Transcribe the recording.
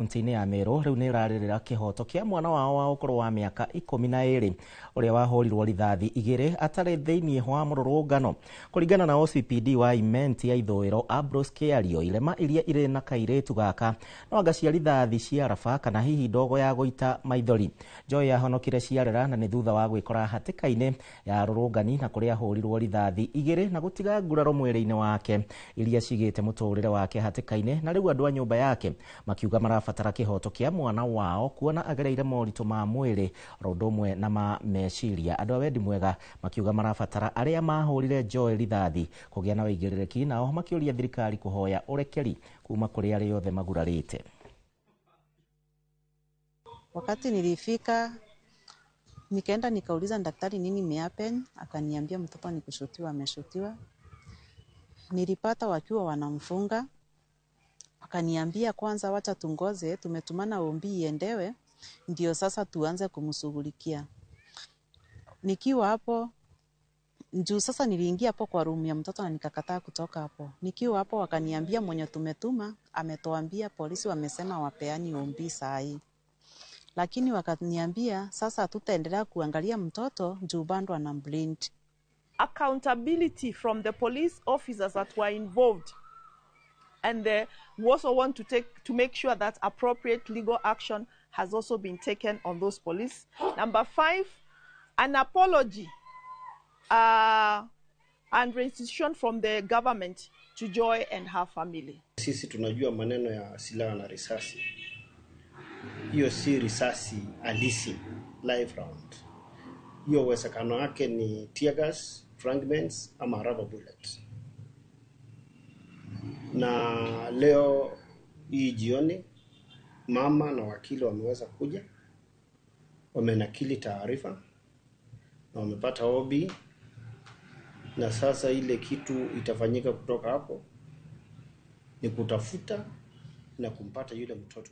Kaunti-inĩ ya Meru riu nĩ rarĩrĩra kihoto kia mwana wao wa ũkũrũ wa mĩaka 12 ũrĩa wahũrirwo rithathi 2 atarĩ thĩinĩ wa mũrũrũngano. Kũringana na OCPD wa Imenti ya ithũĩro Ambrose Kĩario, irema iria irĩ na kairĩtu gaka no anga cia rithathi cia raba kana hihi ndogo ya gũita maithori. Joy yahonokire ciarera na nĩ thutha wa gwĩkora hatĩka-inĩ ya rũrũngani na kũrĩa ahũrirwo rithathi 2 na gũtiga nguraro mwĩrĩ-inĩ wake iria cigĩte mũtũrĩre wake hatĩka-inĩ, na rĩu andũ a nyũmba yake makiuga marabatara kihoto kia mwana wao kuona agereire moritũ ma mwĩrĩ ũndũ ũmwe na ma meciria. Andũ a wendi mwega makiuga marabatara arĩa mahũrire Joy rithathi kũgĩa na wĩigĩrĩrĩki, nao makĩũria thirikari kũhoya ũrekeri kuma kũrĩ arĩa othe magurarĩte. Wakati nilifika nikaenda nikauliza daktari nini imehappen, akaniambia mtoto ni kushotiwa, ameshotiwa. Nilipata wakiwa wanamfunga, akaniambia kwanza wacha tungoze, tumetumana ombi iendewe ndio sasa tuanze kumshughulikia. Nikiwa hapo juu sasa niliingia hapo kwa room ya mtoto na nikakataa kutoka hapo. Nikiwa hapo wakaniambia mwenye tumetuma ametuambia polisi wamesema wapeani ombi saa hii. Lakini wakaniambia sasa tutaendelea kuangalia mtoto juu bado ana blind. Accountability from the police officers that were involved, and we also want to make sure that appropriate legal action has also been taken on those police. Number 5, an apology and restitution from the government to Joy and her family. Sisi tunajua maneno ya silaha na risasi. Hiyo si risasi halisi live round. Hiyo uwezekano wake ni tear gas, fragments ama rubber bullets. Na leo hii jioni mama na wakili wameweza kuja, wamenakili taarifa na wamepata OB, na sasa ile kitu itafanyika kutoka hapo ni kutafuta na kumpata yule mtoto.